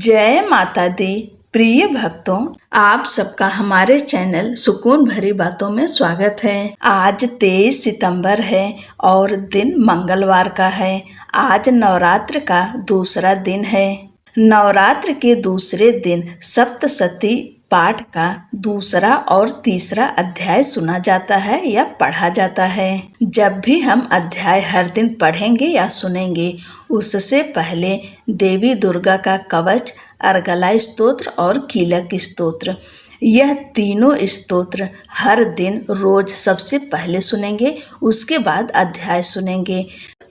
जय माता दी। प्रिय भक्तों, आप सबका हमारे चैनल सुकून भरी बातों में स्वागत है। आज 23 सितंबर है और दिन मंगलवार का है। आज नवरात्र का दूसरा दिन है। नवरात्र के दूसरे दिन सप्तशती पाठ का दूसरा और तीसरा अध्याय सुना जाता है या पढ़ा जाता है। जब भी हम अध्याय हर दिन पढ़ेंगे या सुनेंगे, उससे पहले देवी दुर्गा का कवच, अर्गला स्तोत्र और कीलक स्तोत्र, यह तीनों स्तोत्र हर दिन रोज सबसे पहले सुनेंगे, उसके बाद अध्याय सुनेंगे।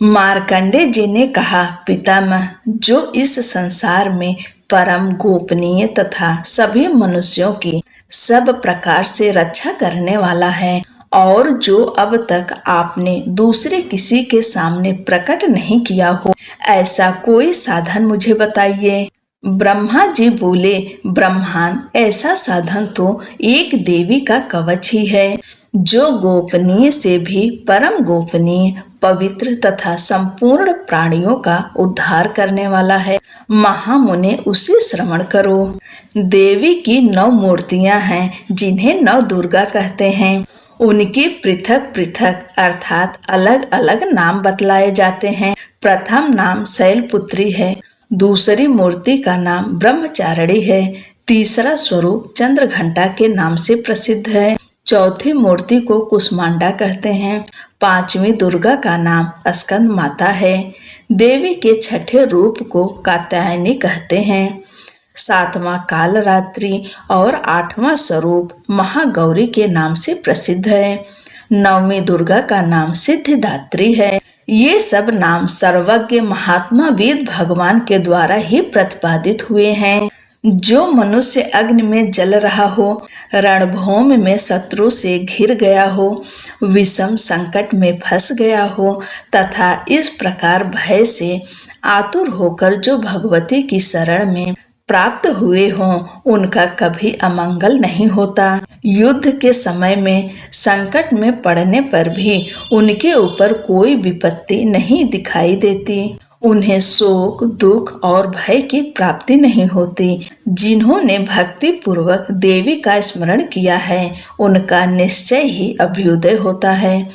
मार्कंडे जी ने कहा, पितामह, जो इस संसार में परम गोपनीय तथा सभी मनुष्यों की सब प्रकार से रक्षा करने वाला है और जो अब तक आपने दूसरे किसी के सामने प्रकट नहीं किया हो, ऐसा कोई साधन मुझे बताइए। ब्रह्मा जी बोले, ब्रह्मान, ऐसा साधन तो एक देवी का कवच ही है, जो गोपनीय से भी परम गोपनीय, पवित्र तथा संपूर्ण प्राणियों का उद्धार करने वाला है। महामुने, उसे श्रवण करो। देवी की 9 मूर्तियां हैं, जिन्हें 9 दुर्गा कहते हैं। उनके पृथक पृथक अर्थात अलग अलग नाम बतलाए जाते हैं। प्रथम नाम शैलपुत्री है, दूसरी मूर्ति का नाम ब्रह्मचारिणी है, तीसरा स्वरूप चंद्रघंटा के नाम से प्रसिद्ध है, चौथी मूर्ति को कुष्मांडा कहते हैं, पांचवी दुर्गा का नाम स्कंद माता है, देवी के छठे रूप को कात्यायनी कहते हैं, सातवां कालरात्रि और आठवां स्वरूप महागौरी के नाम से प्रसिद्ध है, नवमी दुर्गा का नाम सिद्धिदात्री है। ये सब नाम सर्वज्ञ महात्मा वेद भगवान के द्वारा ही प्रतिपादित हुए हैं। जो मनुष्य अग्नि में जल रहा हो, रणभूमि में शत्रु से घिर गया हो, विषम संकट में फंस गया हो तथा इस प्रकार भय से आतुर होकर जो भगवती की शरण में प्राप्त हुए हों, उनका कभी अमंगल नहीं होता। युद्ध के समय में संकट में पड़ने पर भी उनके ऊपर कोई विपत्ति नहीं दिखाई देती। उन्हें शोक, दुख और भय की प्राप्ति नहीं होती। जिन्होंने भक्ति पूर्वक देवी का स्मरण किया है, उनका निश्चय ही अभ्युदय होता है।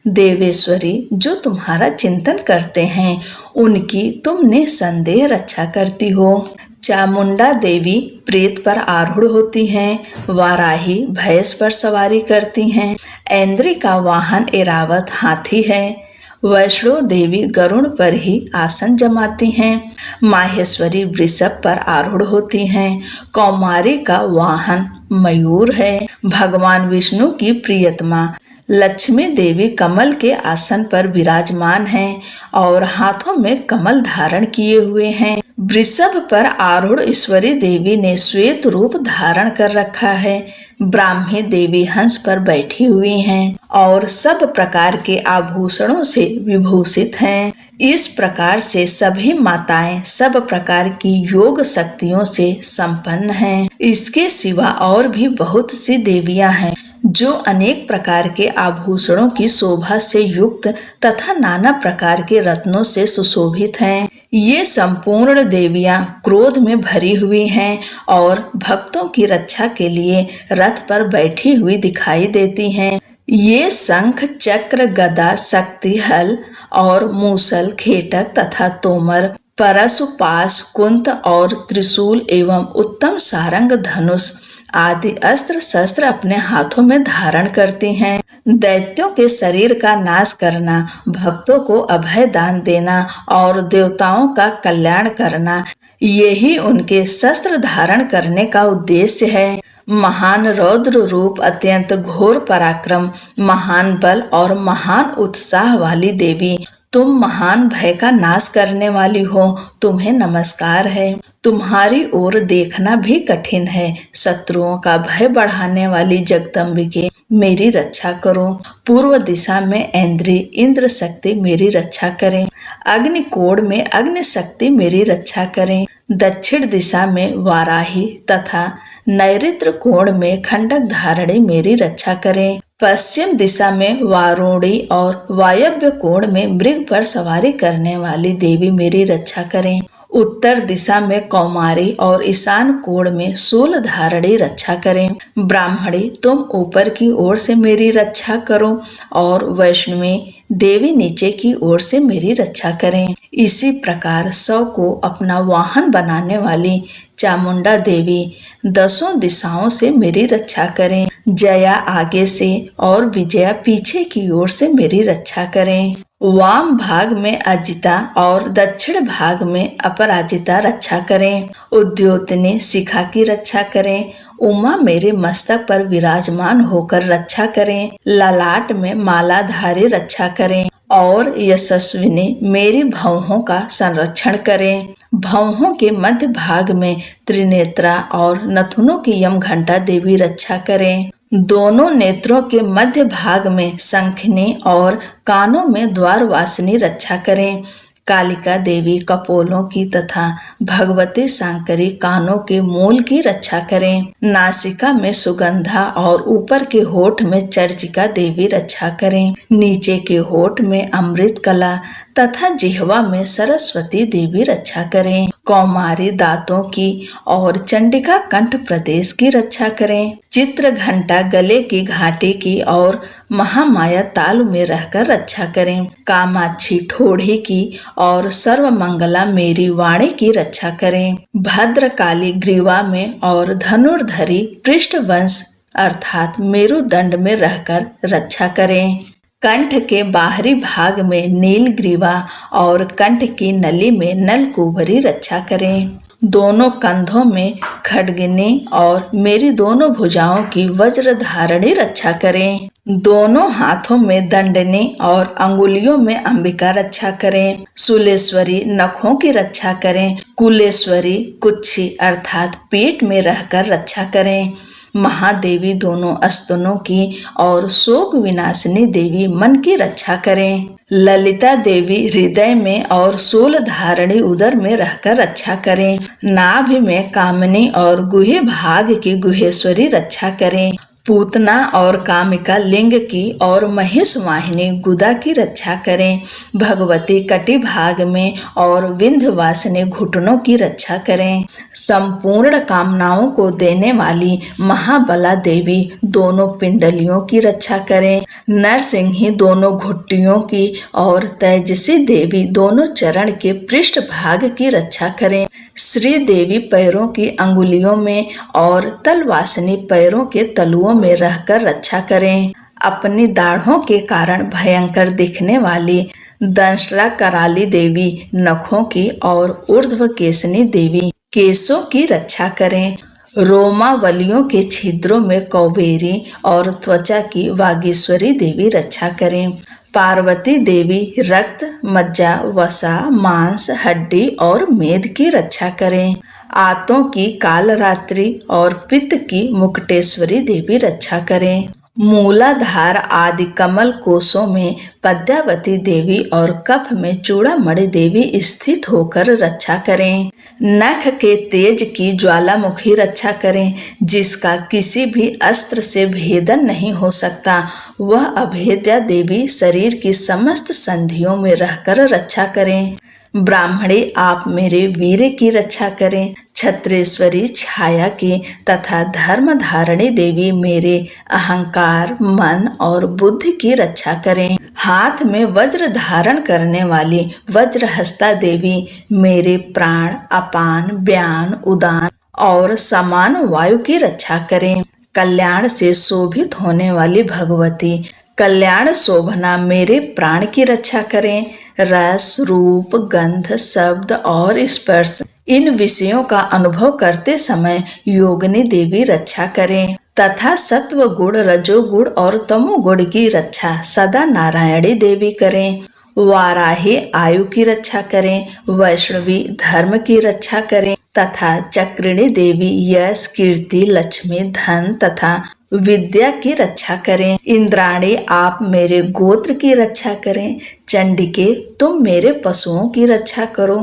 देवेश्वरी, जो तुम्हारा चिंतन करते हैं, उनकी तुम निसंदेह रक्षा करती हो। चामुंडा देवी प्रेत पर आरूढ़ होती हैं, वाराही भैंस पर सवारी करती हैं, ऐन्द्री का वाहन ऐरावत हाथी है, वैष्णो देवी गरुड़ पर ही आसन जमाती हैं, माहेश्वरी वृषभ पर आरूढ़ होती हैं, कौमारी का वाहन मयूर है, भगवान विष्णु की प्रियतमा लक्ष्मी देवी कमल के आसन पर विराजमान हैं और हाथों में कमल धारण किए हुए हैं। वृषभ पर आरूढ़ ईश्वरी देवी ने श्वेत रूप धारण कर रखा है। ब्राह्मी देवी हंस पर बैठी हुई हैं और सब प्रकार के आभूषणों से विभूषित हैं। इस प्रकार से सभी माताएं सब प्रकार की योग शक्तियों से संपन्न हैं। इसके सिवा और भी बहुत सी देवियां हैं, जो अनेक प्रकार के आभूषणों की शोभा से युक्त तथा नाना प्रकार के रत्नों से सुशोभित हैं। ये संपूर्ण देवियां क्रोध में भरी हुई हैं और भक्तों की रक्षा के लिए रथ पर बैठी हुई दिखाई देती हैं। ये शंख, चक्र, गदा, शक्ति, हल और मूसल, खेटक तथा तोमर, परशु, पाश, कुंत और त्रिशूल एवं उत्तम सारंग, धनुष आदि अस्त्र शस्त्र अपने हाथों में धारण करती हैं। दैत्यों के शरीर का नाश करना, भक्तों को अभय दान देना और देवताओं का कल्याण करना, यही उनके शस्त्र धारण करने का उद्देश्य है। महान रौद्र रूप, अत्यंत घोर पराक्रम, महान बल और महान उत्साह वाली देवी, तुम महान भय का नाश करने वाली हो, तुम्हें नमस्कार है। तुम्हारी ओर देखना भी कठिन है। शत्रुओं का भय बढ़ाने वाली जगदम्बिके, मेरी रक्षा करो। पूर्व दिशा में ऐन्द्री, इंद्र शक्ति मेरी रक्षा करें। अग्निकोण में अग्नि शक्ति मेरी रक्षा करें। दक्षिण दिशा में वाराही तथा नैऋत्य कोण में खंडक धारणी मेरी रक्षा करें। पश्चिम दिशा में वारुणी और वायव्य कोण में मृग पर सवारी करने वाली देवी मेरी रक्षा करें। उत्तर दिशा में कौमारी और ईशान कोण में शूलधारणी रक्षा करें। ब्राह्मणी तुम ऊपर की ओर से मेरी रक्षा करो और वैष्णवी देवी नीचे की ओर से मेरी रक्षा करें। इसी प्रकार 100 को अपना वाहन बनाने वाली चामुंडा देवी 10 दिशाओं से मेरी रक्षा करें। जया आगे से और विजया पीछे की ओर से मेरी रक्षा करें। वाम भाग में अजिता और दक्षिण भाग में अपराजिता रक्षा करें। उद्योतनी शिखा की रक्षा करें। उमा मेरे मस्तक पर विराजमान होकर रक्षा करें। ललाट में मालाधारी रक्षा करें और यशस्विनी मेरी भौहों का संरक्षण करें। भौहों के मध्य भाग में त्रिनेत्रा और नथुनों की यमघंटा देवी रक्षा करें। दोनों नेत्रों के मध्य भाग में शंखिनी और कानों में द्वारवासिनी रक्षा करें। कालिका देवी कपोलों की तथा भगवती शांकरी कानों के मूल की रक्षा करें। नासिका में सुगंधा और ऊपर के होठ में चर्चिका देवी रक्षा करें। नीचे के होठ में अमृत कला तथा जिह्वा में सरस्वती देवी रक्षा करें। कौमारी दांतों की और चंडिका कंठ प्रदेश की रक्षा करें। चित्र घंटा गले की घाटी की और महामाया तालु में रहकर रक्षा करें। कामाक्षी ठोड़ी की और सर्वमंगला मेरी वाणी की रक्षा करें। भद्रकाली ग्रीवा में और धनुर्धरी पृष्ठवंश अर्थात मेरुदंड में रहकर रक्षा करें। कंठ के बाहरी भाग में नील ग्रीवा और कंठ की नली में नलकुबरी रक्षा करें। दोनों कंधों में खड्गिनी और मेरी दोनों भुजाओं की वज्र धारणी रक्षा करें। दोनों हाथों में दंडनी और अंगुलियों में अंबिका रक्षा करें। शूलेश्वरी नखों की रक्षा करें। कुलेश्वरी कुच्छी अर्थात पेट में रहकर रक्षा करें। महादेवी दोनों स्तनों की और शोक विनाशिनी देवी मन की रक्षा करें। ललिता देवी हृदय में और शूल धारणी उदर में रहकर रक्षा करें। नाभि में कामिनी और गुहे भाग की गुहेश्वरी रक्षा करें। पूतना और कामिका लिंग की और महेश वाहिनी गुदा की रक्षा करें। भगवती कटी भाग में और विंध्यवासिनी घुटनों की रक्षा करें। संपूर्ण कामनाओं को देने वाली महाबला देवी दोनों पिंडलियों की रक्षा करें। नरसिंही दोनों घुट्टियों की और तेजसी देवी दोनों चरण के पृष्ठ भाग की रक्षा करें। श्री देवी पैरों की अंगुलियों में और तलवासिनी पैरों के तलुओं में रहकर रक्षा करें। अपनी दाढ़ों के कारण भयंकर दिखने वाली दंष्ट्रा कराली देवी नखों की और ऊर्ध्व केसनी देवी केशों की रक्षा करें। रोमावलियों के छिद्रों में कौबेरी और त्वचा की वागीश्वरी देवी रक्षा करें। पार्वती देवी रक्त मज्जा वसा मांस हड्डी और मेद की रक्षा करें। आंतों की कालरात्रि और पित्त की मुकुटेश्वरी देवी रक्षा करें। मूलाधार आदि कमल कोशों में पद्यावती देवी और कफ में चूड़ामणि देवी स्थित होकर रक्षा करें। नख के तेज की ज्वालामुखी रक्षा करें, जिसका किसी भी अस्त्र से भेदन नहीं हो सकता। वह अभेद्या देवी शरीर की समस्त संधियों में रहकर रक्षा करें। ब्राह्मणी आप मेरे वीर की रक्षा करें। छत्रेश्वरी छाया की तथा धर्म धारणी देवी मेरे अहंकार मन और बुद्धि की रक्षा करें। हाथ में वज्र धारण करने वाली वज्रहस्ता देवी मेरे प्राण अपान व्यान उदान और समान वायु की रक्षा करें। कल्याण से शोभित होने वाली भगवती कल्याण शोभना मेरे प्राण की रक्षा करें। रस रूप गंध शब्द और स्पर्श इन विषयों का अनुभव करते समय योगिनी देवी रक्षा करें तथा सत्व गुण रजोगुण और तमोगुण की रक्षा सदा नारायणी देवी करें। वाराही आयु की रक्षा करें। वैष्णवी धर्म की रक्षा करें तथा चक्रिणी देवी यश कीर्ति लक्ष्मी धन तथा विद्या की रक्षा करें। इंद्राणी आप मेरे गोत्र की रक्षा करें। चंडिके तुम मेरे पशुओं की रक्षा करो।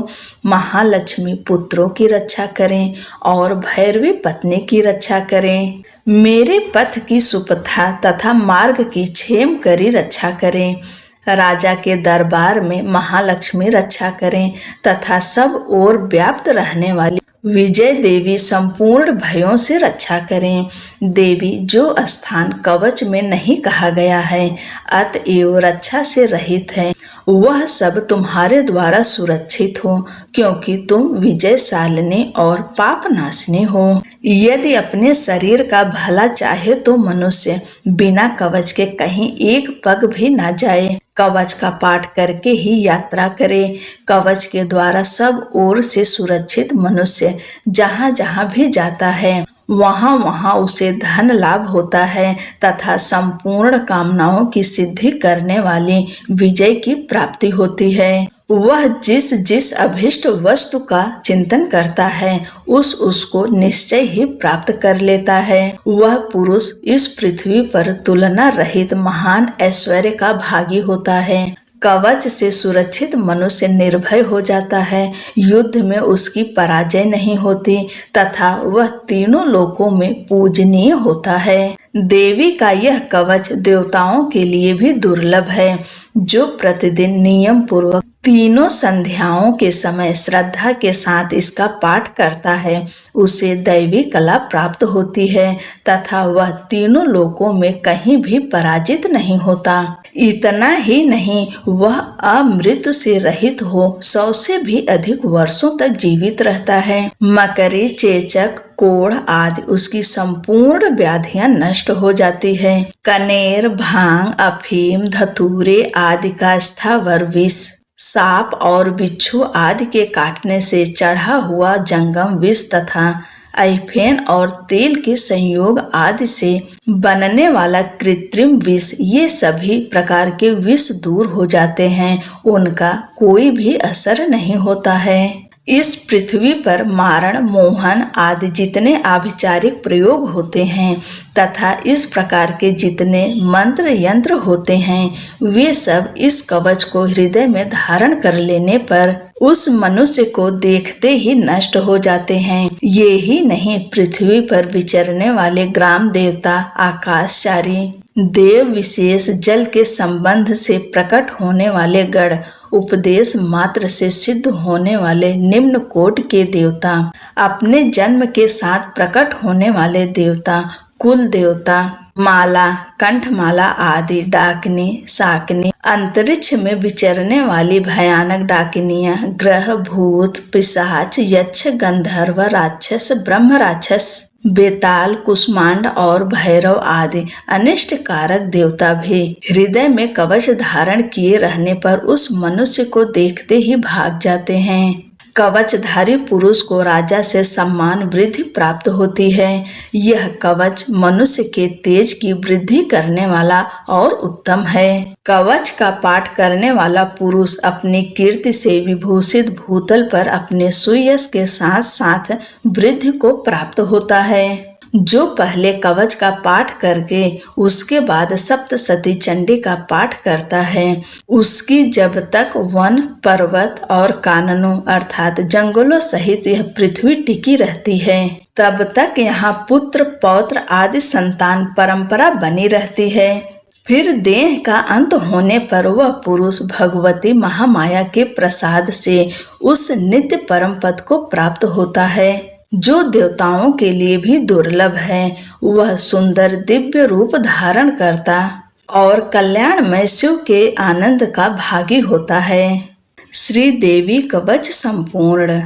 महालक्ष्मी पुत्रों की रक्षा करें और भैरवी पत्नी की रक्षा करें। मेरे पथ की सुपथा तथा मार्ग की क्षेम करी रक्षा करें। राजा के दरबार में महालक्ष्मी रक्षा करें तथा सब ओर व्याप्त रहने वाली विजय देवी संपूर्ण भयों से रक्षा करें। देवी, जो स्थान कवच में नहीं कहा गया है अतएव रक्षा से रहित है, वह सब तुम्हारे द्वारा सुरक्षित हो, क्योंकि तुम विजयशालिनी और पाप नाशिनी हो। यदि अपने शरीर का भला चाहे तो मनुष्य बिना कवच के कहीं एक पग भी ना जाए। कवच का पाठ करके ही यात्रा करे। कवच के द्वारा सब ओर से सुरक्षित मनुष्य जहाँ जहाँ भी जाता है वहाँ वहाँ उसे धन लाभ होता है तथा संपूर्ण कामनाओं की सिद्धि करने वाली विजय की प्राप्ति होती है। वह जिस जिस अभिष्ट वस्तु का चिंतन करता है उसको निश्चय ही प्राप्त कर लेता है। वह पुरुष इस पृथ्वी पर तुलना रहित महान ऐश्वर्य का भागी होता है। कवच से सुरक्षित मनुष्य निर्भय हो जाता है। युद्ध में उसकी पराजय नहीं होती तथा वह तीनों लोकों में पूजनीय होता है। देवी का यह कवच देवताओं के लिए भी दुर्लभ है। जो प्रतिदिन नियम पूर्वक तीनों संध्याओं के समय श्रद्धा के साथ इसका पाठ करता है उसे दैवी कला प्राप्त होती है तथा वह तीनों लोकों में कहीं भी पराजित नहीं होता। इतना ही नहीं, वह अमृत्यु से रहित हो 100 से भी अधिक वर्षों तक जीवित रहता है। मकरी, चेचक, कोढ़ आदि उसकी संपूर्ण व्याधियां नष्ट हो जाती है। कनेर, भांग, अफीम, धतूरे आदि का स्थावर विष, सांप और बिच्छू आदि के काटने से चढ़ा हुआ जंगम विष तथा ऐफेन और तेल के संयोग आदि से बनने वाला कृत्रिम विष, ये सभी प्रकार के विष दूर हो जाते हैं, उनका कोई भी असर नहीं होता है। इस पृथ्वी पर मारण, मोहन आदि जितने आभिचारिक प्रयोग होते हैं तथा इस प्रकार के जितने मंत्र यंत्र होते हैं वे सब इस कवच को हृदय में धारण कर लेने पर उस मनुष्य को देखते ही नष्ट हो जाते हैं। ये ही नहीं, पृथ्वी पर विचरने वाले ग्राम देवता, आकाशचारी देव, विशेष जल के संबंध से प्रकट होने वाले गण, उपदेश मात्र से सिद्ध होने वाले निम्न कोटि के देवता, अपने जन्म के साथ प्रकट होने वाले देवता, कुल देवता, माला, कंठमाला आदि डाकिनी, शाकिनी, अंतरिक्ष में विचरने वाली भयानक डाकिनियां, ग्रह, भूत, पिशाच, यक्ष, गंधर्व, राक्षस, ब्रह्म राक्षस, बेताल, कुष्मांड और भैरव आदि अनिष्ट कारक देवता भी हृदय में कवच धारण किए रहने पर उस मनुष्य को देखते ही भाग जाते हैं। कवचधारी पुरुष को राजा से सम्मान वृद्धि प्राप्त होती है। यह कवच मनुष्य के तेज की वृद्धि करने वाला और उत्तम है। कवच का पाठ करने वाला पुरुष अपनी कीर्ति से विभूषित भूतल पर अपने सुयश के साथ साथ वृद्धि को प्राप्त होता है। जो पहले कवच का पाठ करके उसके बाद सप्तशती चंडी का पाठ करता है उसकी जब तक वन, पर्वत और काननों अर्थात जंगलों सहित यह पृथ्वी टिकी रहती है तब तक यहाँ पुत्र, पौत्र आदि संतान परंपरा बनी रहती है। फिर देह का अंत होने पर वह पुरुष भगवती महामाया के प्रसाद से उस नित्य परम पद को प्राप्त होता है जो देवताओं के लिए भी दुर्लभ है। वह सुंदर दिव्य रूप धारण करता और कल्याणमय शिव के आनंद का भागी होता है। श्री देवी कवच संपूर्ण।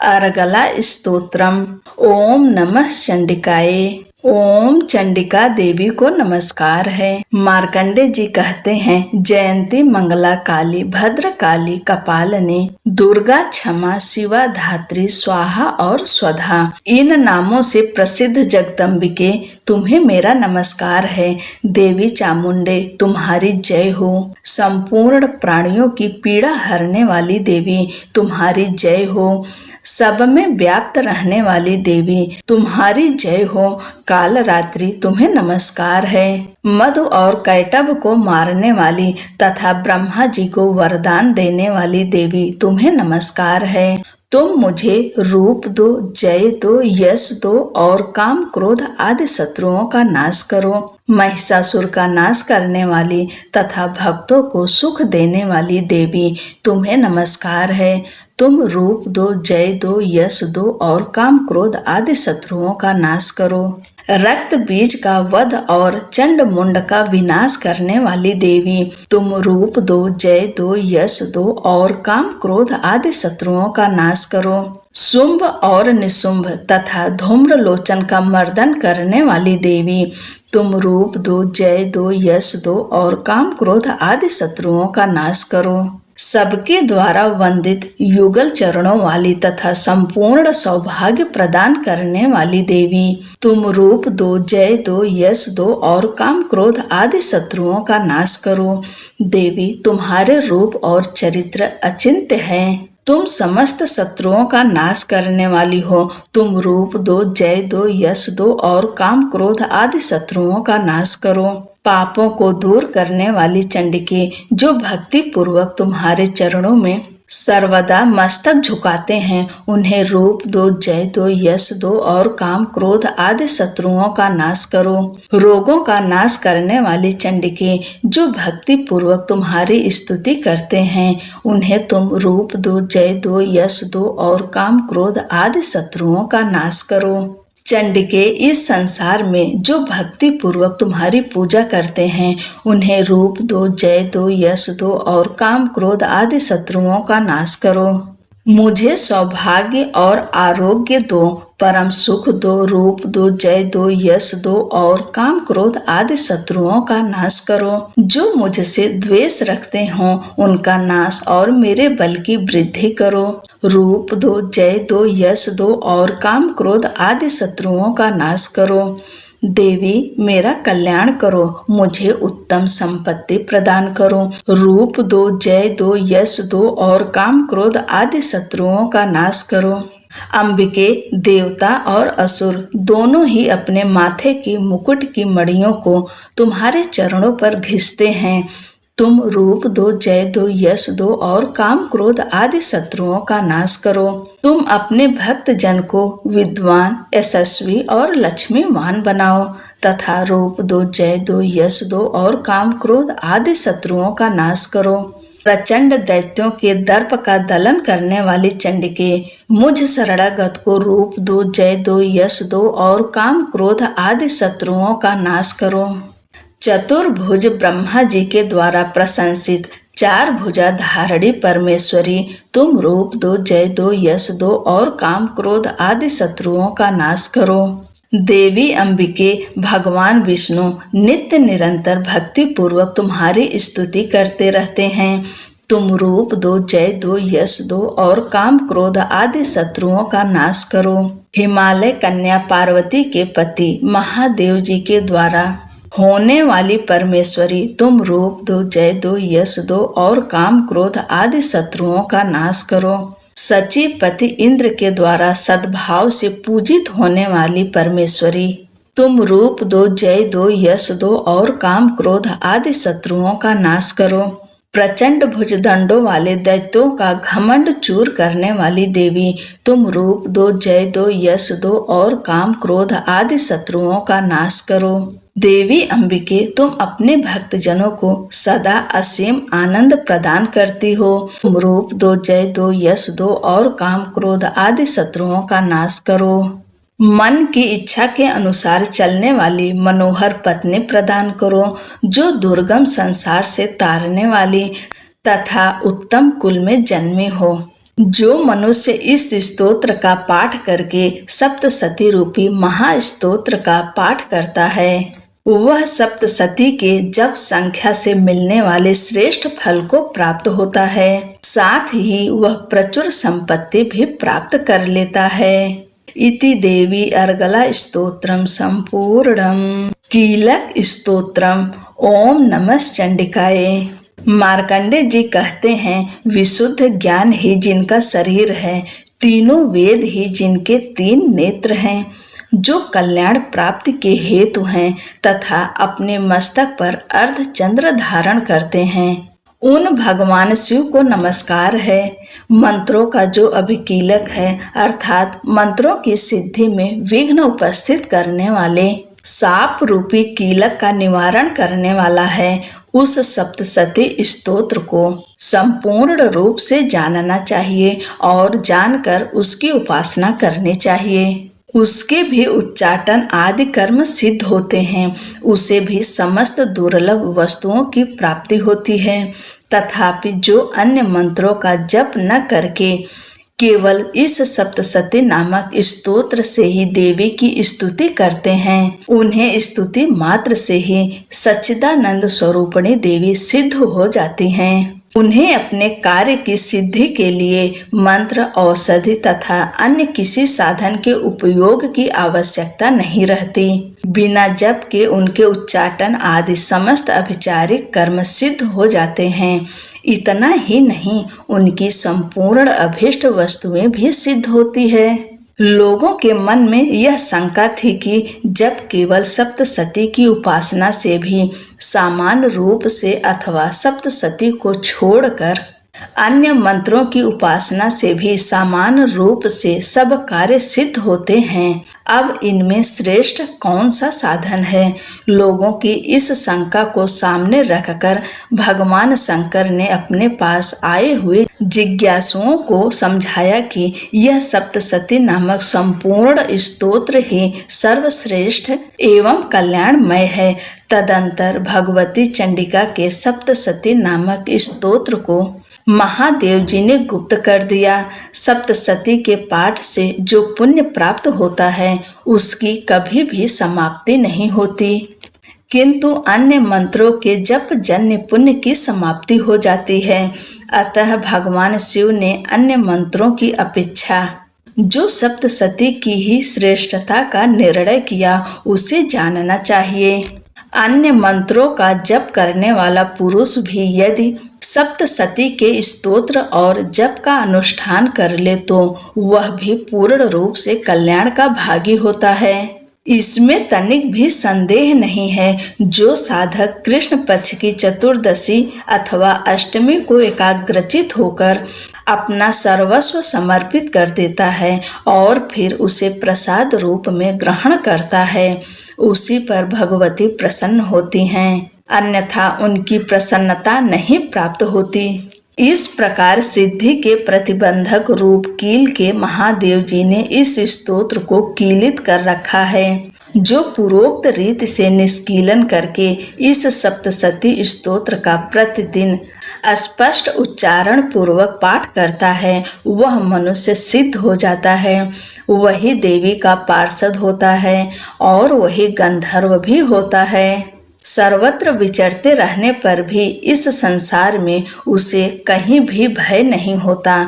अर्गला स्तोत्रम। ओम नमः चंडिकाए। ओम चंडिका देवी को नमस्कार है। मार्कंडे जी कहते हैं, जयंती मंगला काली, भद्र काली, कपालिनी, दुर्गा, क्षमा, शिवा, धात्री, स्वाहा और स्वधा, इन नामों से प्रसिद्ध जगदम्बिके तुम्हें मेरा नमस्कार है। देवी चामुंडे तुम्हारी जय हो। संपूर्ण प्राणियों की पीड़ा हरने वाली देवी तुम्हारी जय हो। सब में व्याप्त रहने वाली देवी तुम्हारी जय हो। काल रात्रि तुम्हें नमस्कार है। मधु और कैटभ को मारने वाली तथा ब्रह्मा जी को वरदान देने वाली देवी तुम्हें नमस्कार है। तुम मुझे रूप दो, जय दो, यश दो और काम क्रोध आदि शत्रुओं का नाश करो। महिषासुर का नाश करने वाली तथा भक्तों को सुख देने वाली देवी, तुम्हें नमस्कार है। तुम रूप दो, जय दो, यश दो और काम क्रोध आदि शत्रुओं का नाश करो। रक्त बीज का वध और चंड मुंड का विनाश करने वाली देवी, तुम रूप दो, जय दो, यश दो और काम क्रोध आदि शत्रुओं का नाश करो। शुंभ और निशुंभ तथा धूम्रलोचन का मर्दन करने वाली देवी, तुम रूप दो, जय दो, यश दो और काम क्रोध आदि शत्रुओं का नाश करो। सबके द्वारा वंदित युगल चरणों वाली तथा संपूर्ण सौभाग्य प्रदान करने वाली देवी, तुम रूप दो, जय दो, यश दो और काम क्रोध आदि शत्रुओं का नाश करो। देवी, तुम्हारे रूप और चरित्र अचिंत्य हैं। तुम समस्त शत्रुओं का नाश करने वाली हो। तुम रूप दो, जय दो, यश दो और काम क्रोध आदि शत्रुओं का नाश करो। पापों को दूर करने वाली चंडिके, जो भक्ति पूर्वक तुम्हारे चरणों में सर्वदा मस्तक झुकाते हैं, उन्हें रूप दो, जय दो, यश दो और काम क्रोध आदि शत्रुओं का नाश करो। रोगों का नाश करने वाली चंडिके, जो भक्ति पूर्वक तुम्हारी स्तुति करते हैं, उन्हें तुम रूप दो, जय दो, यश दो और काम क्रोध आदि शत्रुओं का नाश करो। चंडिके, इस संसार में जो भक्ति पूर्वक तुम्हारी पूजा करते हैं, उन्हें रूप दो, जय दो, यश दो और काम क्रोध आदि शत्रुओं का नाश करो। मुझे सौभाग्य और आरोग्य दो, परम सुख दो, रूप दो, जय दो, यश दो और काम क्रोध आदि शत्रुओं का नाश करो। जो मुझसे द्वेष रखते हों, उनका नाश और मेरे बल की वृद्धि करो। रूप दो, जय दो, यश दो और काम क्रोध आदि शत्रुओं का नाश करो। देवी, मेरा कल्याण करो, मुझे उत्तम संपत्ति प्रदान करो। रूप दो, जय दो, यश दो और काम क्रोध आदि शत्रुओं का नाश करो। अंबिके, देवता और असुर दोनों ही अपने माथे की मुकुट की मड़ियों को तुम्हारे चरणों पर घिसते हैं। तुम रूप दो, जय दो, यश दो और काम क्रोध आदि शत्रुओं का नाश करो। तुम अपने भक्त जन को विद्वान, यशस्वी और लक्ष्मीवान बनाओ तथा रूप दो, जय दो, यश दो और काम क्रोध आदि शत्रुओं का नाश करो। प्रचंड दैत्यों के दर्प का दलन करने वाली चंडिके, मुझ शरणागत को रूप दो, जय दो, यश दो और काम क्रोध आदि शत्रुओं का नाश करो। चतुर्भुज ब्रह्मा जी के द्वारा प्रशंसित चार भुजा धारणी परमेश्वरी, तुम रूप दो, जय दो, यश दो और काम क्रोध आदि शत्रुओं का नाश करो। देवी अंबिके, भगवान विष्णु नित्य निरंतर भक्ति पूर्वक तुम्हारी स्तुति करते रहते हैं। तुम रूप दो, जय दो, यश दो और काम क्रोध आदि शत्रुओं का नाश करो। हिमालय कन्या पार्वती के पति महादेव जी के द्वारा होने वाली परमेश्वरी, तुम रूप दो, जय दो, यश दो और काम क्रोध आदि शत्रुओं का नाश करो। सचिपति इंद्र के द्वारा सद्भाव से पूजित होने वाली परमेश्वरी, तुम रूप दो, जय दो, यश दो और काम क्रोध आदि शत्रुओं का नाश करो। प्रचंड भुजदंडों वाले दैत्यों का घमंड चूर करने वाली देवी, तुम रूप दो, जय दो, यश दो और काम क्रोध आदि शत्रुओं का नाश करो। देवी अंबिके, तुम अपने भक्त जनों को सदा असीम आनंद प्रदान करती हो। तुम रूप दो, जय दो, यश दो और काम क्रोध आदि शत्रुओं का नाश करो। मन की इच्छा के अनुसार चलने वाली मनोहर पत्नी प्रदान करो, जो दुर्गम संसार से तारने वाली तथा उत्तम कुल में जन्मी हो। जो मनुष्य इस स्तोत्र का पाठ करके सप्तशती रूपी महास्तोत्र का पाठ करता है, वह सप्तशती के जप संख्या से मिलने वाले श्रेष्ठ फल को प्राप्त होता है। साथ ही वह प्रचुर संपत्ति भी प्राप्त कर लेता है। इति देवी अर्गला स्तोत्रम संपूर्णम। कीलक स्तोत्रम। ओम नमः चंडिकाय। मार्कंडे जी कहते हैं, विशुद्ध ज्ञान ही जिनका शरीर है, तीनों वेद ही जिनके तीन नेत्र हैं, जो कल्याण प्राप्ति के हेतु हैं तथा अपने मस्तक पर अर्ध चंद्र धारण करते हैं, उन भगवान शिव को नमस्कार है। मंत्रों का जो अभिकीलक है, अर्थात मंत्रों की सिद्धि में विघ्न उपस्थित करने वाले, साप रूपी कीलक का निवारण करने वाला है, उस सप्तशती स्तोत्र को संपूर्ण रूप से जानना चाहिए और जानकर उसकी उपासना करनी चाहिए। उसके भी उच्चाटन आदि कर्म सिद्ध होते हैं, उसे भी समस्त दुर्लभ वस्तुओं की प्राप्ति होती है। तथापि जो अन्य मंत्रों का जप न करके केवल इस सप्तशती नामक स्तोत्र से ही देवी की स्तुति करते हैं, उन्हें स्तुति मात्र से ही सच्चिदानंद स्वरूपिणी देवी सिद्ध हो जाती हैं। उन्हें अपने कार्य की सिद्धि के लिए मंत्र, औषधि तथा अन्य किसी साधन के उपयोग की आवश्यकता नहीं रहती। बिना जप के उनके उच्चाटन आदि समस्त अभिचारिक कर्म सिद्ध हो जाते हैं। इतना ही नहीं, उनकी संपूर्ण अभीष्ट वस्तुएं भी सिद्ध होती है। लोगों के मन में यह शंका थी कि जब केवल सप्तशती की उपासना से भी सामान्य रूप से अथवा सप्तशती को छोड़कर अन्य मंत्रों की उपासना से भी सामान्य रूप से सब कार्य सिद्ध होते हैं, अब इनमें श्रेष्ठ कौन सा साधन है? लोगों की इस शंका को सामने रखकर भगवान शंकर ने अपने पास आए हुए जिज्ञासुओं को समझाया कि यह सप्तशती नामक संपूर्ण स्तोत्र ही सर्वश्रेष्ठ एवं कल्याणमय है। तदंतर भगवती चंडिका के सप्तशती नामक स्तोत्र को महादेव जी ने गुप्त कर दिया। सप्तशती के पाठ से जो पुण्य प्राप्त होता है उसकी कभी भी समाप्ति नहीं होती, किंतु अन्य मंत्रों के जप जन्य पुण्य की समाप्ति हो जाती है। अतः भगवान शिव ने अन्य मंत्रों की अपेक्षा जो सप्तशती की ही श्रेष्ठता का निर्णय किया उसे जानना चाहिए। अन्य मंत्रों का जप करने वाला पुरुष भी यदि सप्तशती के स्तोत्र और जप का अनुष्ठान कर ले तो वह भी पूर्ण रूप से कल्याण का भागी होता है। इसमें तनिक भी संदेह नहीं है। जो साधक कृष्ण पक्ष की चतुर्दशी अथवा अष्टमी को एकाग्रचित होकर अपना सर्वस्व समर्पित कर देता है और फिर उसे प्रसाद रूप में ग्रहण करता है, उसी पर भगवती प्रसन्न होती हैं, अन्यथा उनकी प्रसन्नता नहीं प्राप्त होती। इस प्रकार सिद्धि के प्रतिबंधक रूप कील के महादेव जी ने इस स्तोत्र को कीलित कर रखा है। जो पूर्वोक्त रीति से निष्कीलन करके इस सप्तशती स्तोत्र का प्रतिदिन स्पष्ट उच्चारण पूर्वक पाठ करता है वह मनुष्य सिद्ध हो जाता है, वही देवी का पार्षद होता है और वही गंधर्व भी होता है। सर्वत्र विचरते रहने पर भी इस संसार में उसे कहीं भी भय नहीं होता।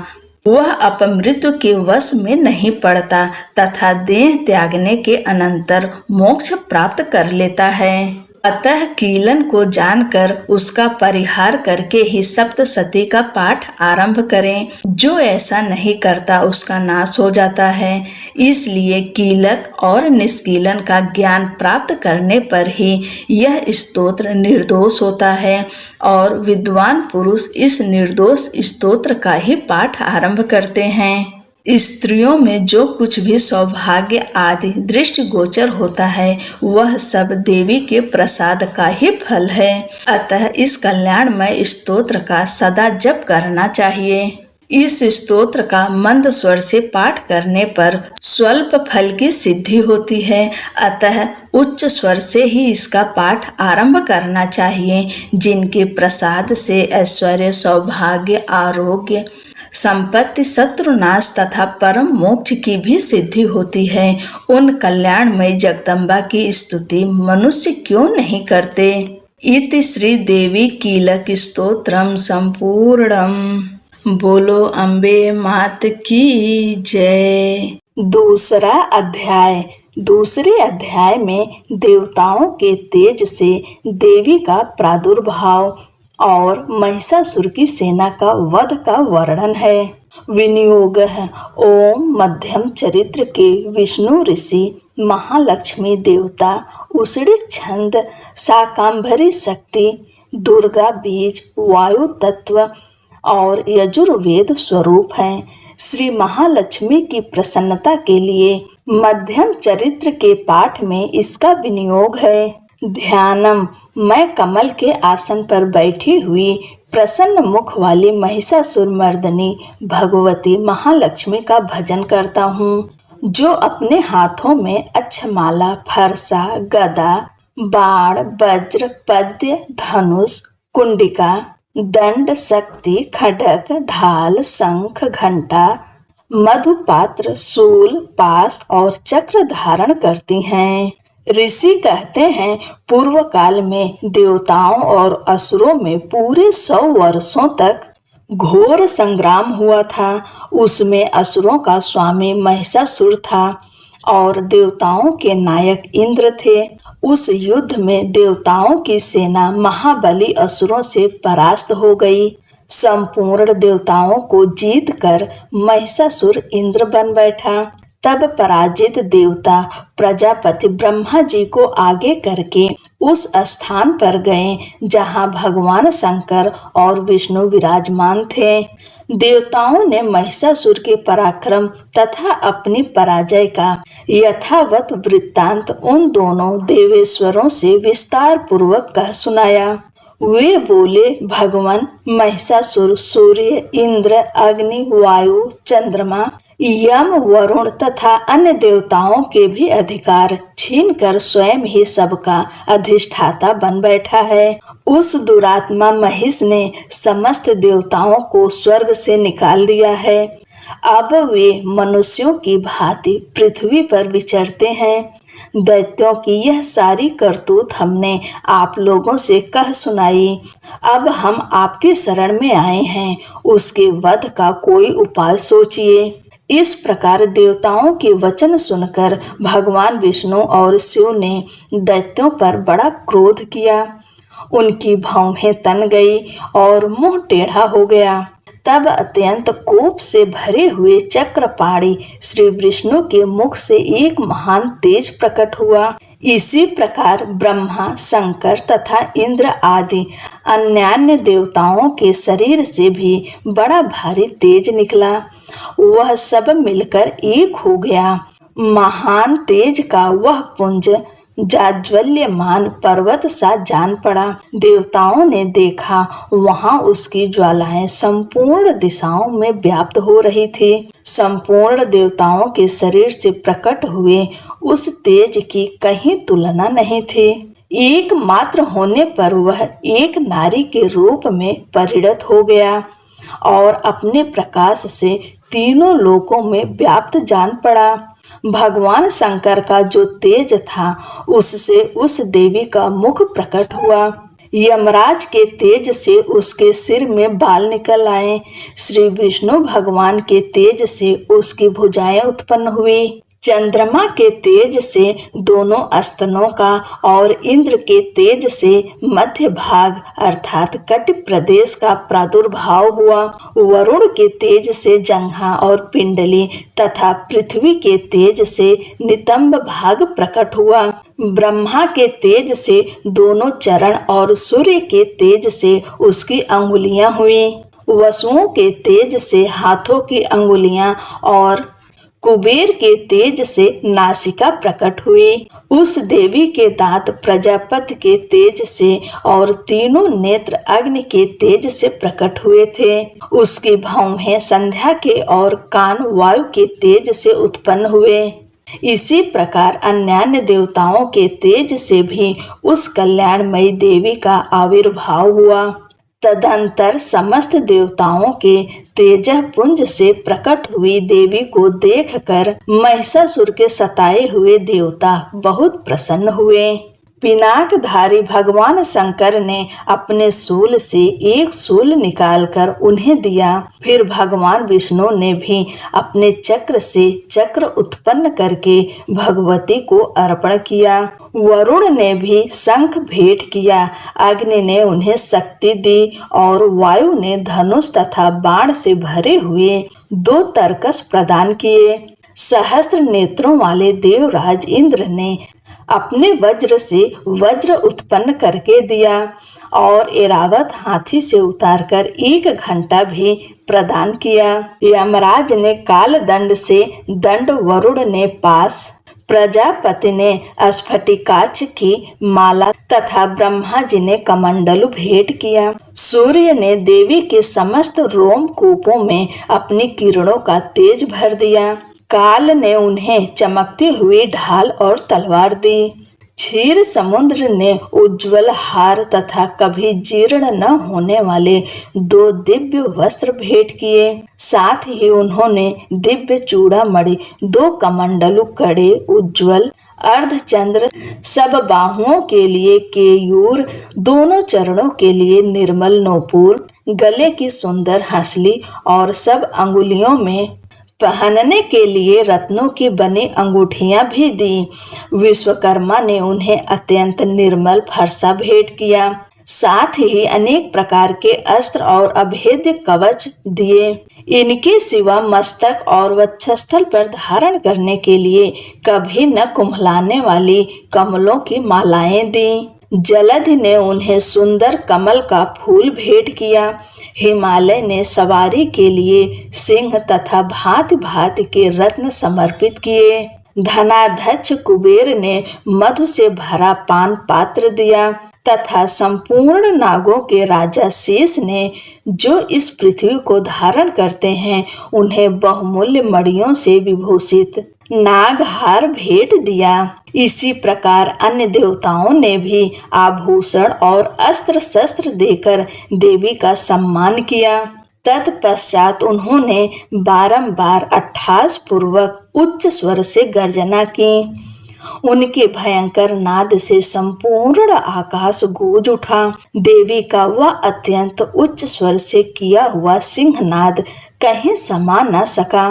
वह अपमृत्यु के वश में नहीं पड़ता तथा देह त्यागने के अनंतर मोक्ष प्राप्त कर लेता है। अतः कीलन को जानकर उसका परिहार करके ही सप्तशती का पाठ आरंभ करें। जो ऐसा नहीं करता उसका नाश हो जाता है। इसलिए कीलक और निष्कीलन का ज्ञान प्राप्त करने पर ही यह स्तोत्र निर्दोष होता है और विद्वान पुरुष इस निर्दोष स्तोत्र का ही पाठ आरंभ करते हैं। स्त्रियों में जो कुछ भी सौभाग्य आदि दृष्टि गोचर होता है वह सब देवी के प्रसाद का ही फल है। अतः इस कल्याणमय स्तोत्र का सदा जप करना चाहिए। इस स्तोत्र का मंद स्वर से पाठ करने पर स्वल्प फल की सिद्धि होती है। अतः उच्च स्वर से ही इसका पाठ आरंभ करना चाहिए। जिनके प्रसाद से ऐश्वर्य, सौभाग्य, आरोग्य, संपत्ति, शत्रुनाश तथा परम मोक्ष की भी सिद्धि होती है, उन कल्याणमय जगदम्बा की स्तुति मनुष्य क्यों नहीं करते। इति श्री देवी कीलक स्तोत्रम संपूर्णम। बोलो अम्बे मात की जय। दूसरा अध्याय। दूसरे अध्याय में देवताओं के तेज से देवी का प्रादुर्भाव और महिषासुर की सेना का वध का वर्णन है। विनियोग है। ओम मध्यम चरित्र के विष्णु ऋषि, महालक्ष्मी देवता, उषड़िक छंद, शाकांभरी शक्ति, दुर्गा बीज, वायु तत्व और यजुर्वेद स्वरूप हैं। श्री महालक्ष्मी की प्रसन्नता के लिए मध्यम चरित्र के पाठ में इसका विनियोग है। ध्यानम, मैं कमल के आसन पर बैठी हुई प्रसन्न मुख वाली महिषासुर मर्दनी भगवती महालक्ष्मी का भजन करता हूँ, जो अपने हाथों में अक्षमाला, फरसा, गदा, बाण, वज्र, पद्य, धनुष, कुंडिका, दंड, शक्ति, खड्ग, ढाल, शंख, घंटा, मधुपात्र, शूल, पास और चक्र धारण करती हैं। ऋषि कहते हैं, पूर्व काल में देवताओं और असुरों में पूरे 100 वर्षों तक घोर संग्राम हुआ था। उसमें असुरों का स्वामी महिषासुर था और देवताओं के नायक इंद्र थे। उस युद्ध में देवताओं की सेना महाबली असुरों से परास्त हो गई। संपूर्ण देवताओं को जीतकर महिषासुर इंद्र बन बैठा। तब पराजित देवता प्रजापति ब्रह्मा जी को आगे करके उस स्थान पर गए जहां भगवान शंकर और विष्णु विराजमान थे। देवताओं ने महिषासुर के पराक्रम तथा अपनी पराजय का यथावत वृत्तांत उन दोनों देवेश्वरों से विस्तार पूर्वक कह सुनाया। वे बोले, भगवान महिषासुर सूर्य, इंद्र, अग्नि, वायु, चंद्रमा, यम, वरुण तथा अन्य देवताओं के भी अधिकार छीनकर स्वयं ही सबका अधिष्ठाता बन बैठा है। उस दुरात्मा महिष ने समस्त देवताओं को स्वर्ग से निकाल दिया है। अब वे मनुष्यों की भांति पृथ्वी पर विचरते हैं। दैत्यों की यह सारी करतूत हमने आप लोगों से कह सुनाई। अब हम आपके शरण में आए हैं, उसके वध का कोई उपाय सोचिए। इस प्रकार देवताओं के वचन सुनकर भगवान विष्णु और शिव ने दैत्यों पर बड़ा क्रोध किया। उनकी भौहें तन गई और मुंह टेढ़ा हो गया। तब अत्यंत कोप से भरे हुए चक्रपाणी श्री विष्णु के मुख से एक महान तेज प्रकट हुआ। इसी प्रकार ब्रह्मा, शंकर तथा इंद्र आदि अन्यान्य देवताओं के शरीर से भी बड़ा भारी तेज निकला। वह सब मिलकर एक हो गया। महान तेज का वह पुंज जाज्वल्यमान पर्वत सा जान पड़ा। देवताओं ने देखा, वहां उसकी ज्वालाएं संपूर्ण दिशाओं में व्याप्त हो रही थी। संपूर्ण देवताओं के शरीर से प्रकट हुए उस तेज की कहीं तुलना नहीं थी। एक मात्र होने पर वह एक नारी के रूप में परिणत हो गया और अपने प्रकाश से तीनों लोकों में व्याप्त जान पड़ा। भगवान शंकर का जो तेज था, उससे उस देवी का मुख प्रकट हुआ। यमराज के तेज से उसके सिर में बाल निकल आए। श्री विष्णु भगवान के तेज से उसकी भुजाएं उत्पन्न हुई। चंद्रमा के तेज से दोनों स्तनों का और इंद्र के तेज से मध्य भाग अर्थात कटि प्रदेश का प्रादुर्भाव हुआ। वरुण के तेज से जंघा और पिंडली तथा पृथ्वी के तेज से नितंब भाग प्रकट हुआ। ब्रह्मा के तेज से दोनों चरण और सूर्य के तेज से उसकी अंगुलियां हुई। वसुओं के तेज से हाथों की अंगुलियां और कुबेर के तेज से नासिका प्रकट हुई। उस देवी के दांत प्रजापति के तेज से और तीनों नेत्र अग्नि के तेज से प्रकट हुए थे। उसकी भौहें संध्या के और कान वायु के तेज से उत्पन्न हुए। इसी प्रकार अन्यान्य देवताओं के तेज से भी उस कल्याणमयी देवी का आविर्भाव हुआ। तदंतर समस्त देवताओं के तेजः पुंज से प्रकट हुई देवी को देखकर महिषासुर के सताए हुए देवता बहुत प्रसन्न हुए। पिनाकधारी भगवान शंकर ने अपने शूल से एक शूल निकालकर उन्हें दिया। फिर भगवान विष्णु ने भी अपने चक्र से चक्र उत्पन्न करके भगवती को अर्पण किया। वरुण ने भी शंख भेंट किया। अग्नि ने उन्हें शक्ति दी और वायु ने धनुष तथा बाण से भरे हुए 2 तरकस प्रदान किए। सहस्त्र नेत्रों वाले देवराज इंद्र ने अपने वज्र से वज्र उत्पन्न करके दिया और एरावत हाथी से उतारकर 1 घंटा भी प्रदान किया। यमराज ने काल दंड से दंड, वरुण ने पास, प्रजापति ने स्फटिकाक्ष की माला तथा ब्रह्मा जी ने कमंडलु भेंट किया। सूर्य ने देवी के समस्त रोमकूपों में अपनी किरणों का तेज भर दिया। काल ने उन्हें चमकती हुई ढाल और तलवार दी। क्षीर समुद्र ने उज्ज्वल हार तथा कभी जीर्ण न होने वाले 2 दिव्य वस्त्र भेंट किए। साथ ही उन्होंने दिव्य चूड़ामणि, 2 कमंडलु कड़े उज्ज्वल, अर्धचंद्र, सब बाहुओं के लिए केयूर, दोनों चरणों के लिए निर्मल नूपुर, गले की सुंदर हंसली और सब अंगुलियों में पहनने के लिए रत्नों की बनी अंगूठियां भी दी। विश्वकर्मा ने उन्हें अत्यंत निर्मल फरसा भेंट किया। साथ ही अनेक प्रकार के अस्त्र और अभेद्य कवच दिए। इनके सिवा मस्तक और वक्षस्थल पर धारण करने के लिए कभी न कुम्हलाने वाली कमलों की मालाएं दी। जलधि ने उन्हें सुंदर कमल का फूल भेंट किया। हिमालय ने सवारी के लिए सिंह तथा भांति भांति के रत्न समर्पित किए। धनाध्यक्ष कुबेर ने मधु से भरा पान पात्र दिया तथा संपूर्ण नागों के राजा शेष ने, जो इस पृथ्वी को धारण करते हैं, उन्हें बहुमूल्य मणियों से विभूषित नागहार भेंट दिया। इसी प्रकार अन्य देवताओं ने भी आभूषण और अस्त्र शस्त्र देकर देवी का सम्मान किया। तत्पश्चात उन्होंने बारंबार अट्ठास पूर्वक उच्च स्वर से गर्जना की। उनके भयंकर नाद से संपूर्ण आकाश गूंज उठा। देवी का वह अत्यंत उच्च स्वर से किया हुआ सिंहनाद कहीं समा न सका।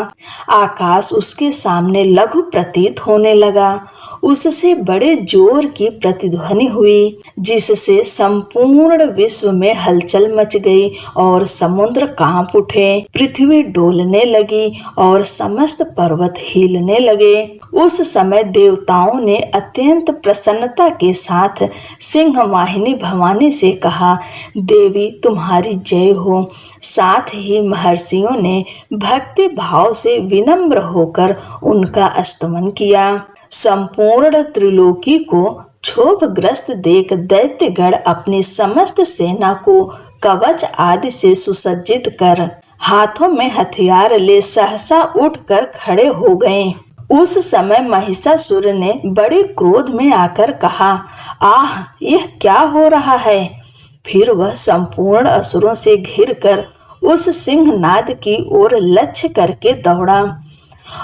आकाश उसके सामने लघु प्रतीत होने लगा। उससे बड़े जोर की प्रतिध्वनि हुई, जिससे संपूर्ण विश्व में हलचल मच गई और समुद्र कांप उठे, पृथ्वी डोलने लगी और समस्त पर्वत हिलने लगे। उस समय देवताओं ने अत्यंत प्रसन्नता के साथ सिंहवाहिनी भवानी से कहा, देवी तुम्हारी जय हो। साथ ही महर्षियों ने भक्ति भाव से विनम्र होकर उनका स्तमन किया। संपूर्ण त्रिलोकी को क्षोभग्रस्त देख दैत्यगण अपनी समस्त सेना को कवच आदि से सुसज्जित कर हाथों में हथियार ले सहसा उठकर खड़े हो गए। उस समय महिषासुर ने बड़े क्रोध में आकर कहा, आह, यह क्या हो रहा है। फिर वह संपूर्ण असुरों से घिरकर उस सिंहनाद की ओर लक्ष्य करके दौड़ा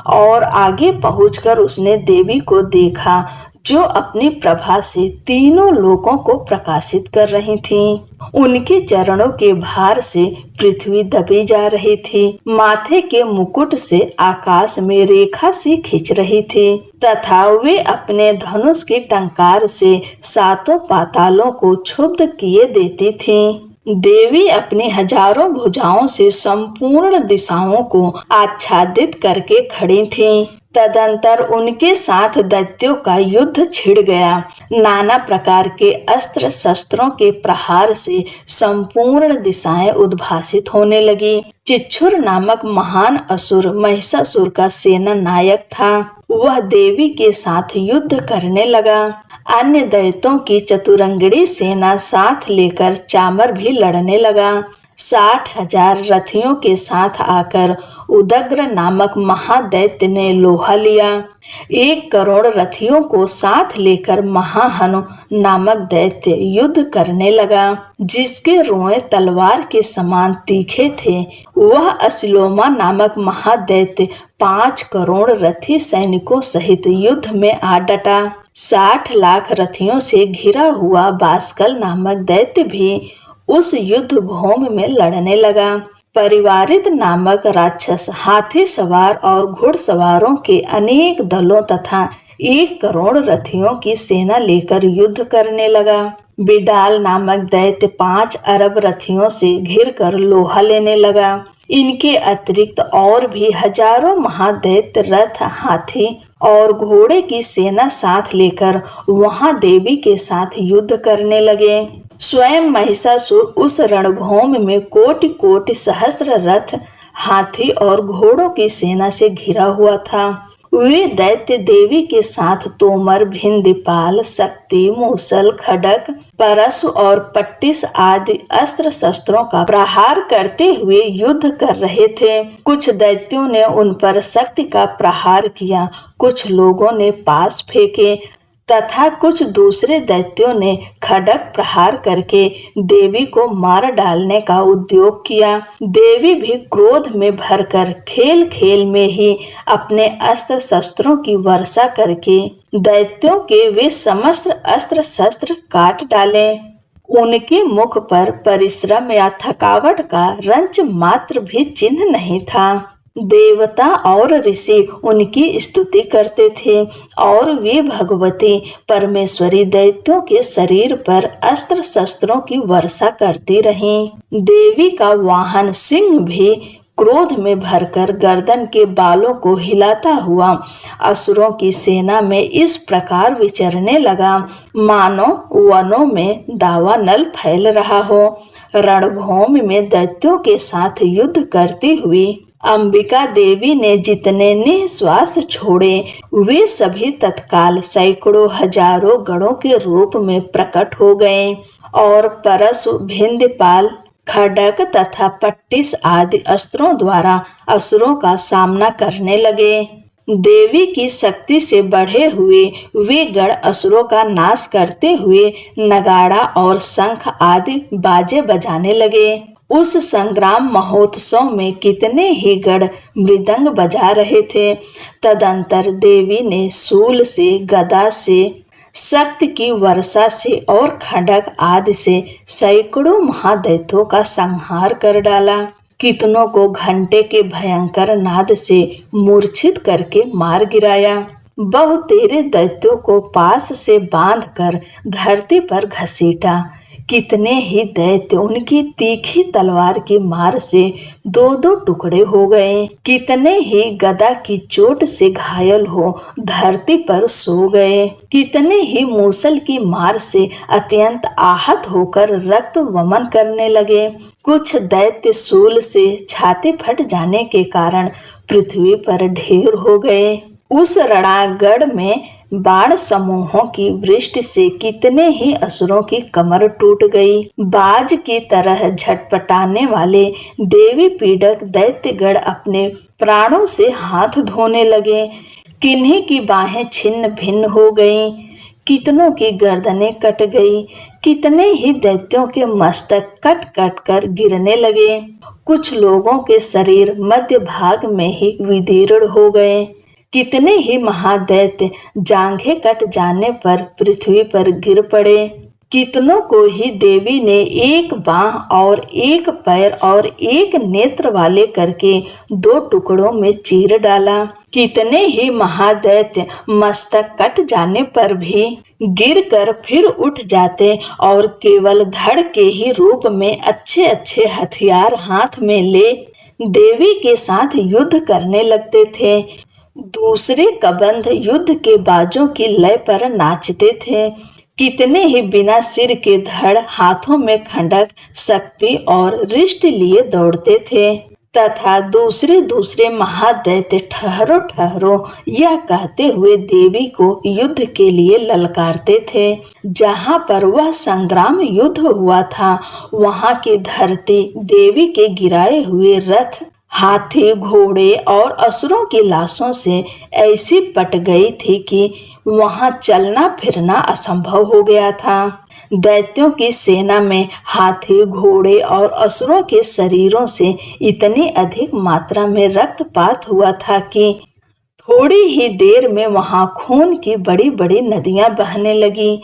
और आगे पहुंचकर उसने देवी को देखा, जो अपनी प्रभा से तीनों लोकों को प्रकाशित कर रही थीं। उनके चरणों के भार से पृथ्वी दबी जा रही थी। माथे के मुकुट से आकाश में रेखा सी खिंच रही थी तथा वे अपने धनुष की टंकार से 7 पातालों को क्षुब्ध किए देती थीं। देवी अपनी हजारों भुजाओं से संपूर्ण दिशाओं को आच्छादित करके खड़ी थीं। तदंतर उनके साथ दैत्यों का युद्ध छिड़ गया। नाना प्रकार के अस्त्र शस्त्रों के प्रहार से संपूर्ण दिशाएं उद्भासित होने लगी। चिच्छुर नामक महान असुर महिषासुर का सेना नायक था। वह देवी के साथ युद्ध करने लगा। अन्य दैत्यों की चतुरंगड़ी सेना साथ लेकर चामर भी लड़ने लगा। 60,000 रथियों के साथ आकर उदग्र नामक महादैत्य ने लोहा लिया। 1 करोड़ रथियों को साथ लेकर महाहनु नामक दैत्य युद्ध करने लगा, जिसके रोएं तलवार के समान तीखे थे। वह असिलोमा नामक महादैत्य 5 करोड़ रथी सैनिकों सहित युद्ध में आ डटा। 60 लाख रथियों से घिरा हुआ बास्कल नामक दैत्य भी उस युद्ध भूमि में लड़ने लगा। परिवारित नामक राक्षस हाथी सवार और घुड़सवारों के अनेक दलों तथा 1 करोड़ रथियों की सेना लेकर युद्ध करने लगा। बिडाल नामक दैत्य 5 अरब रथियों से घिरकर लोहा लेने लगा। इनके अतिरिक्त और भी हजारों महादैत्य रथ, हाथी और घोड़े की सेना साथ लेकर वहां देवी के साथ युद्ध करने लगे। स्वयं महिषासुर उस रणभूमि में कोटि कोटि सहस्त्र रथ, हाथी और घोड़ों की सेना से घिरा हुआ था। वे दैत्य देवी के साथ तोमर, भिंदीपाल, शक्ति, मूसल, खड्ग, परशु और पट्टिस आदि अस्त्र शस्त्रों का प्रहार करते हुए युद्ध कर रहे थे। कुछ दैत्यों ने उन पर शक्ति का प्रहार किया, कुछ लोगों ने पास फेंके तथा कुछ दूसरे दैत्यों ने खड्ग प्रहार करके देवी को मार डालने का उद्योग किया। देवी भी क्रोध में भरकर खेल खेल में ही अपने अस्त्र शस्त्रों की वर्षा करके दैत्यों के वे समस्त अस्त्र शस्त्र काट डाले। उनके मुख पर परिश्रम या थकावट का रंच मात्र भी चिन्ह नहीं था। देवता और ऋषि उनकी स्तुति करते थे और वे भगवती परमेश्वरी दैत्यों के शरीर पर अस्त्र शस्त्रों की वर्षा करती रहीं। देवी का वाहन सिंह भी क्रोध में भरकर गर्दन के बालों को हिलाता हुआ असुरों की सेना में इस प्रकार विचरने लगा, मानो वनों में दावानल फैल रहा हो। रणभूमि में दैत्यों के साथ युद्ध करती हुई अंबिका देवी ने जितने निःश्वास छोड़े वे सभी तत्काल सैकड़ों हजारों गणों के रूप में प्रकट हो गए और परशु, भिंदीपाल, खड्ग तथा पट्टिस आदि अस्त्रों द्वारा असुरों का सामना करने लगे। देवी की शक्ति से बढ़े हुए वे गण असुरों का नाश करते हुए नगाड़ा और शंख आदि बाजे बजाने लगे। उस संग्राम महोत्सव में कितने ही गण मृदंग बजा रहे थे। तदंतर देवी ने शूल से, गदा से, शक्ति की वर्षा से और खड्ग आदि से सैकड़ों महादैत्यों का संहार कर डाला। कितनों को घंटे के भयंकर नाद से मूर्छित करके मार गिराया। बहुतेरे दैत्यों को पास से बांधकर धरती पर घसीटा। कितने ही दैत्य उनकी तीखी तलवार की मार से दो दो टुकड़े हो गए। कितने ही गदा की चोट से घायल हो धरती पर सो गए। कितने ही मूसल की मार से अत्यंत आहत होकर रक्त वमन करने लगे। कुछ दैत्य शूल से छाती फट जाने के कारण पृथ्वी पर ढेर हो गए। उस रणांगण में बाण समूहों की वृष्टि से कितने ही असुरों की कमर टूट गई। बाज की तरह झटपटाने वाले देवी पीड़क दैत्यगण अपने प्राणों से हाथ धोने लगे। किन्हीं की बाहें छिन्न भिन्न हो गईं, कितनों की गर्दनें कट गई। कितने ही दैत्यों के मस्तक कट कट कर गिरने लगे। कुछ लोगों के शरीर मध्य भाग में ही विदीर्ण हो गए। कितने ही महादैत्य जांघें कट जाने पर पृथ्वी पर गिर पड़े। कितनों को ही देवी ने एक बाह और एक पैर और एक नेत्र वाले करके दो टुकड़ों में चीर डाला। कितने ही महादैत्य मस्तक कट जाने पर भी गिरकर फिर उठ जाते और केवल धड़ के ही रूप में अच्छे अच्छे हथियार हाथ में ले देवी के साथ युद्ध करने लगते थे। दूसरे कबंध युद्ध के बाजों की लय पर नाचते थे। कितने ही बिना सिर के धड़, हाथों में खड्ग, शक्ति और रिष्ट लिए दौड़ते थे तथा दूसरे दूसरे महादैत्य ठहरो ठहरो यह कहते हुए देवी को युद्ध के लिए ललकारते थे। जहाँ पर वह संग्राम युद्ध हुआ था वहाँ की धरती देवी के गिराए हुए रथ, हाथी, घोड़े और असुरों की लाशों से ऐसी पट गई थी कि वहां चलना फिरना असंभव हो गया था। दैत्यों की सेना में हाथी, घोड़े और असुरों के शरीरों से इतनी अधिक मात्रा में रक्तपात हुआ था कि थोड़ी ही देर में वहां खून की बड़ी बड़ी नदियां बहने लगी।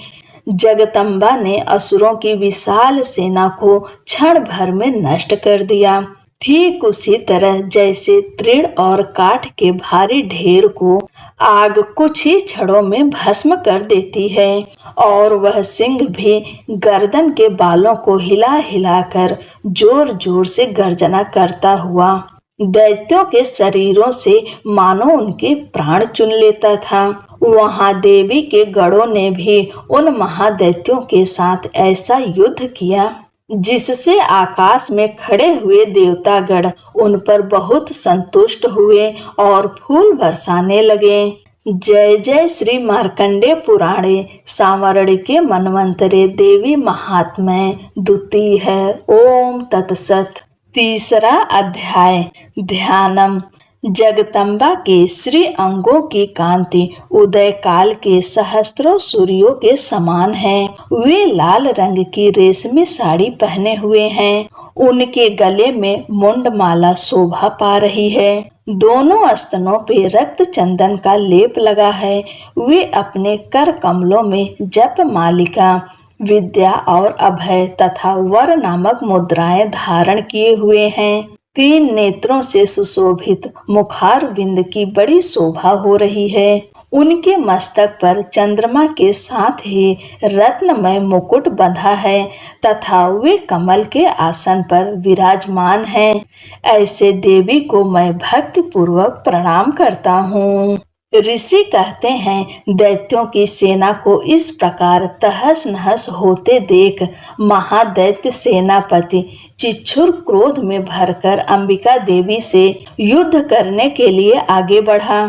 जगदम्बा ने असुरों की विशाल सेना को क्षण भर में नष्ट कर दिया। ठीक उसी तरह जैसे तृण और काठ के भारी ढेर को आग कुछ ही क्षणों में भस्म कर देती है और वह सिंह भी गर्दन के बालों को हिला हिलाकर जोर जोर से गर्जना करता हुआ दैत्यों के शरीरों से मानो उनके प्राण चुन लेता था। वहां देवी के गणों ने भी उन महादैत्यों के साथ ऐसा युद्ध किया जिससे आकाश में खड़े हुए देवतागण उन पर बहुत संतुष्ट हुए और फूल बरसाने लगे। जय जय श्री मार्कंडे पुराणे सांवरणिके मनवंतरे देवी महात्म्य द्वितीय है। ओम तत्सत। तीसरा अध्याय। ध्यानम। जगदम्बा के श्री अंगों की कांति उदय काल के सहस्त्रों सूर्यों के समान है। वे लाल रंग की रेशमी साड़ी पहने हुए हैं। उनके गले में मुंडमाला शोभा पा रही है। दोनों स्तनों पे रक्त चंदन का लेप लगा है। वे अपने कर कमलों में जप मालिका, विद्या और अभय तथा वर नामक मुद्राएं धारण किए हुए हैं। 3 नेत्रों से सुशोभित मुखार बिंद की बड़ी शोभा हो रही है। उनके मस्तक पर चंद्रमा के साथ ही रत्नमय मुकुट बंधा है तथा वे कमल के आसन पर विराजमान हैं। ऐसे देवी को मैं भक्ति पूर्वक प्रणाम करता हूँ। ऋषि कहते हैं, दैत्यों की सेना को इस प्रकार तहस नहस होते देख महादैत्य सेनापति चिच्छुर क्रोध में भरकर अंबिका देवी से युद्ध करने के लिए आगे बढ़ा।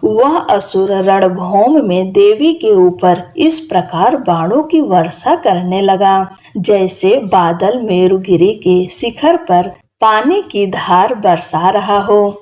वह असुर रणभूमि में देवी के ऊपर इस प्रकार बाणों की वर्षा करने लगा जैसे बादल मेरुगिरी के शिखर पर पानी की धार बरसा रहा हो।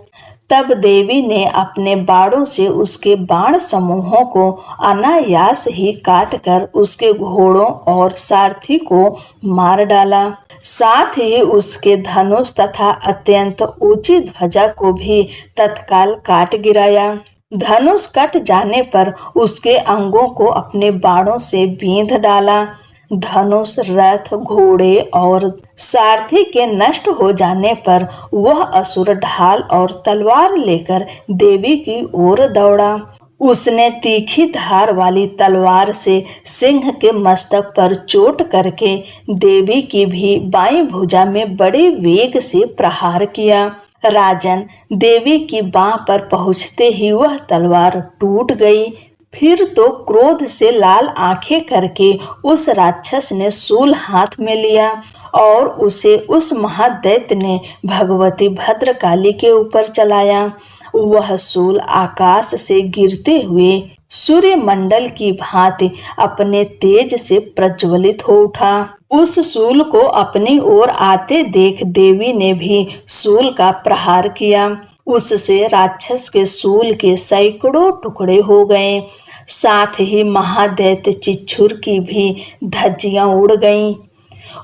तब देवी ने अपने बाणों से उसके बाण समूहों को अनायास ही काटकर उसके घोड़ों और सारथी को मार डाला। साथ ही उसके धनुष तथा अत्यंत ऊंची ध्वजा को भी तत्काल काट गिराया। धनुष कट जाने पर उसके अंगों को अपने बाणों से बींध डाला। धनुष, रथ, घोड़े और सारथी के नष्ट हो जाने पर वह असुर ढाल और तलवार लेकर देवी की ओर दौड़ा। उसने तीखी धार वाली तलवार से सिंह के मस्तक पर चोट करके देवी की भी बाईं भुजा में बड़े वेग से प्रहार किया। राजन, देवी की बाह पर पहुंचते ही वह तलवार टूट गई। फिर तो क्रोध से लाल आंखें करके उस राक्षस ने शूल हाथ में लिया और उसे उस महादैत्य ने भगवती भद्रकाली के ऊपर चलाया। वह शूल आकाश से गिरते हुए सूर्य मंडल की भांति अपने तेज से प्रज्वलित हो उठा। उस शूल को अपनी ओर आते देख देवी ने भी शूल का प्रहार किया। उससे राक्षस के शूल के सैकड़ों टुकड़े हो गए। साथ ही महादैत्य चिच्छुर की भी धज्जियां उड़ गईं।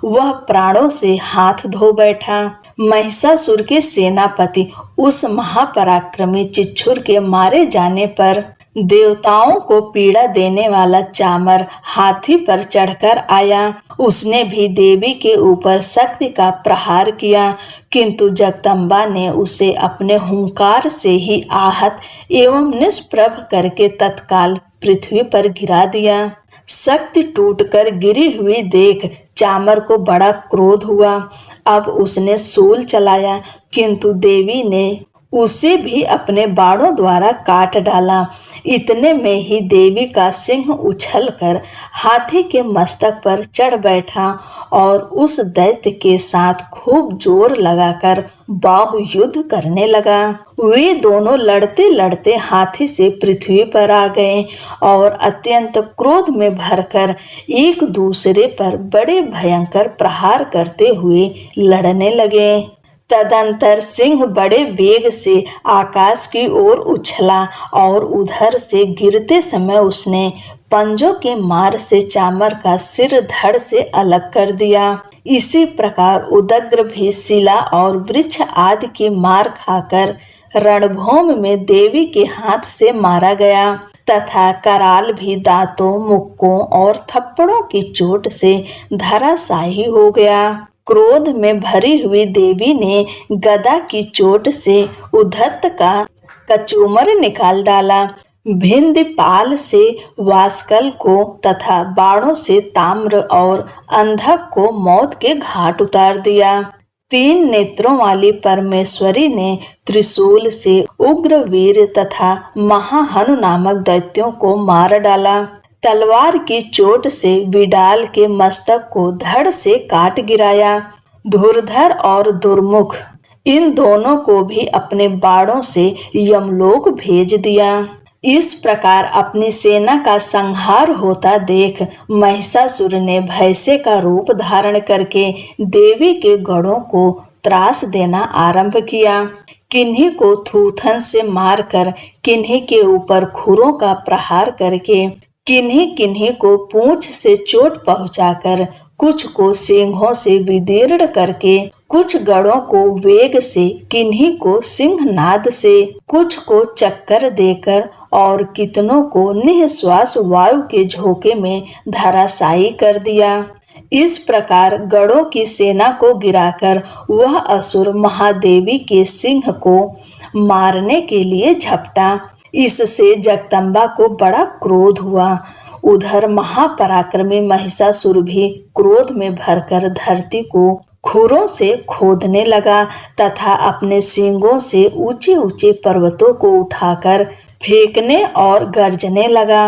वह प्राणों से हाथ धो बैठा। महिषासुर के सेनापति उस महापराक्रमी चिच्छुर के मारे जाने पर देवताओं को पीड़ा देने वाला चामर हाथी पर चढ़कर आया। उसने भी देवी के ऊपर शक्ति का प्रहार किया, किंतु जगदम्बा ने उसे अपने हुंकार से ही आहत एवं निष्प्रभ करके तत्काल पृथ्वी पर गिरा दिया। शक्ति टूटकर गिरी हुई देख चामर को बड़ा क्रोध हुआ। अब उसने शूल चलाया, किंतु देवी ने उसे भी अपने बाणों द्वारा काट डाला। इतने में ही देवी का सिंह उछलकर हाथी के मस्तक पर चढ़ बैठा और उस दैत्य के साथ खूब जोर लगाकर बाहु युद्ध करने लगा। वे दोनों लड़ते लड़ते हाथी से पृथ्वी पर आ गए और अत्यंत क्रोध में भरकर एक दूसरे पर बड़े भयंकर प्रहार करते हुए लड़ने लगे। तदंतर सिंह बड़े वेग से आकाश की ओर उछला और उधर से गिरते समय उसने पंजों के मार से चामर का सिर धड़ से अलग कर दिया। इसी प्रकार उदग्र भी शिला और वृक्ष आदि की मार खाकर रणभूमि में देवी के हाथ से मारा गया तथा कराल भी दांतों, मुक्कों और थप्पड़ों की चोट से धराशायी हो गया। क्रोध में भरी हुई देवी ने गदा की चोट से उद्धत का कचूमर निकाल डाला। भिंदपाल से वास्कल को तथा बाणों से ताम्र और अंधक को मौत के घाट उतार दिया। 3 नेत्रों वाली परमेश्वरी ने त्रिशूल से उग्र वीर तथा महाहनु नामक दैत्यों को मार डाला। तलवार की चोट से विडाल के मस्तक को धड़ से काट गिराया। धुरधर और दुर्मुख इन दोनों को भी अपने बाणों से यमलोक भेज दिया। इस प्रकार अपनी सेना का संहार होता देख महिषासुर ने भैंसे का रूप धारण करके देवी के गढ़ों को त्रास देना आरंभ किया। किन्हीं को थूथन से मारकर, किन्हीं के ऊपर खुरों का प्रहार करके, किन्हीं किन्हीं को पूंछ से चोट पहुंचाकर, कुछ को सींगों से विदीर्ण करके, कुछ गढ़ों को वेग से, किन्हीं को सिंहनाद से, कुछ को चक्कर देकर और कितनों को निःश्वास वायु के झोंके में धराशायी कर दिया। इस प्रकार गढ़ों की सेना को गिराकर वह असुर महादेवी के सिंह को मारने के लिए झपटा। इससे जगदम्बा को बड़ा क्रोध हुआ। उधर महापराक्रमी महिषासुर भी क्रोध में भरकर धरती को खुरों से खोदने लगा तथा अपने सींगों से ऊंचे ऊंचे पर्वतों को उठाकर फेंकने और गरजने लगा।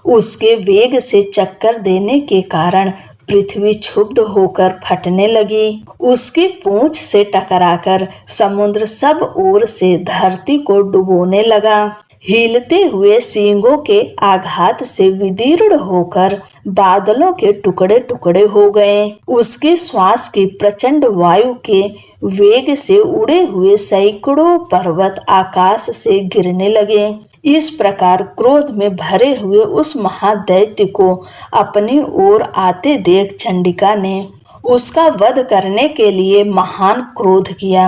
उसके वेग से चक्कर देने के कारण पृथ्वी क्षुब्ध होकर फटने लगी। उसकी पूंछ से टकराकर समुद्र सब ओर से धरती को डुबोने लगा। हिलते हुए सींगों के आघात से विदीर्ण होकर बादलों के टुकड़े टुकड़े हो गए। उसके श्वास की प्रचंड वायु के वेग से उड़े हुए सैकड़ों पर्वत आकाश से गिरने लगे। इस प्रकार क्रोध में भरे हुए उस महादैत्य को अपनी ओर आते देख चंडिका ने उसका वध करने के लिए महान क्रोध किया।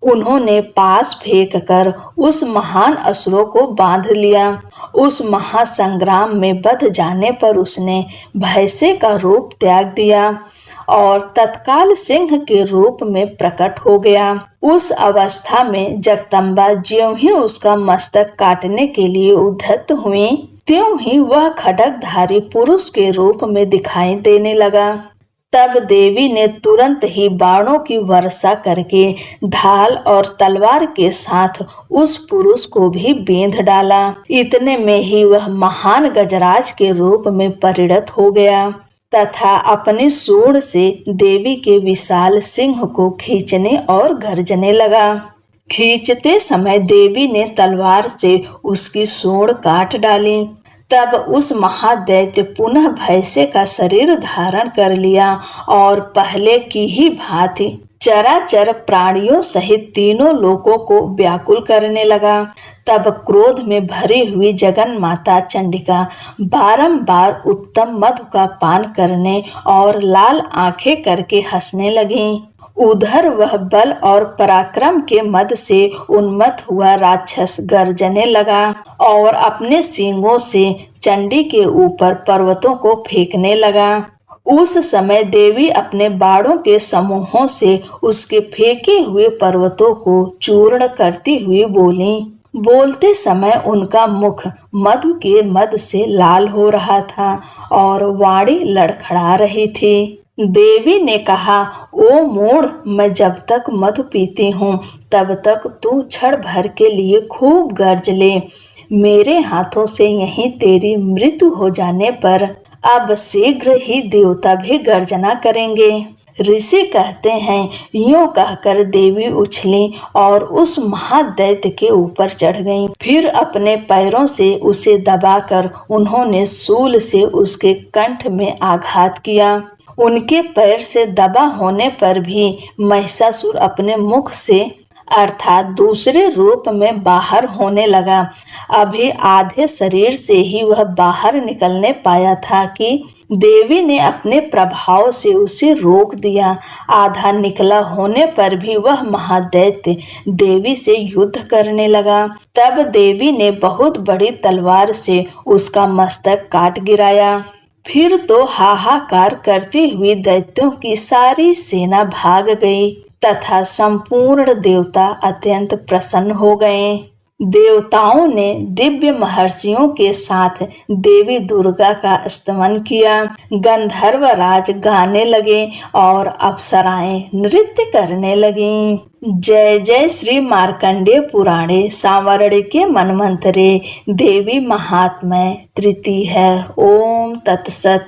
उन्होंने पास फेंक कर उस महान असुरों को बांध लिया। उस महासंग्राम में बध जाने पर उसने भैंसे का रूप त्याग दिया और तत्काल सिंह के रूप में प्रकट हो गया। उस अवस्था में जगदम्बा ज्यों ही उसका मस्तक काटने के लिए उद्यत हुई, त्यों ही वह खड्गधारी पुरुष के रूप में दिखाई देने लगा। तब देवी ने तुरंत ही बाणों की वर्षा करके ढाल और तलवार के साथ उस पुरुष को भी बेंध डाला। इतने में ही वह महान गजराज के रूप में परिणत हो गया तथा अपनी सूंड से देवी के विशाल सिंह को खींचने और गर्जने लगा। खींचते समय देवी ने तलवार से उसकी सूंड काट डाली। तब उस महादैत्य पुनः भैंसे का शरीर धारण कर लिया और पहले की ही भांति चराचर प्राणियों सहित तीनों लोकों को व्याकुल करने लगा। तब क्रोध में भरी हुई जगन माता चंडिका बारंबार उत्तम मधु का पान करने और लाल आंखें करके हंसने लगी। उधर वह बल और पराक्रम के मद से उन्मत्त हुआ राक्षस गर्जने लगा और अपने सींगों से चंडी के ऊपर पर्वतों को फेंकने लगा। उस समय देवी अपने बाणों के समूहों से उसके फेंके हुए पर्वतों को चूर्ण करती हुई बोली। बोलते समय उनका मुख मधु के मद से लाल हो रहा था और वाणी लड़खड़ा रही थी। देवी ने कहा, ओ मूढ़, मैं जब तक मधु पीती हूँ तब तक तू क्षण भर के लिए खूब गर्ज ले। मेरे हाथों से यहीं तेरी मृत्यु हो जाने पर अब शीघ्र ही देवता भी गर्जना करेंगे। ऋषि कहते हैं, यूं कहकर देवी उछली और उस महादैत्य के ऊपर चढ़ गईं। फिर अपने पैरों से उसे दबाकर उन्होंने शूल से उसके कंठ में आघात किया। उनके पैर से दबा होने पर भी महिषासुर अपने मुख से अर्थात दूसरे रूप में बाहर होने लगा। अभी आधे शरीर से ही वह बाहर निकलने पाया था कि देवी ने अपने प्रभाव से उसे रोक दिया। आधा निकला होने पर भी वह महादैत्य देवी से युद्ध करने लगा। तब देवी ने बहुत बड़ी तलवार से उसका मस्तक काट गिराया। फिर तो हाहाकार करती हुई दैत्यों की सारी सेना भाग गई तथा संपूर्ण देवता अत्यंत प्रसन्न हो गए। देवताओं ने दिव्य महर्षियों के साथ देवी दुर्गा का स्तवन किया। गंधर्व राज गाने लगे और अप्सराएं नृत्य करने लगीं। जय जय श्री मार्कंडेय पुराणे सांवरणिके मन्वंतरे देवी महात्म्य तृतीय है। ओम तत्सत।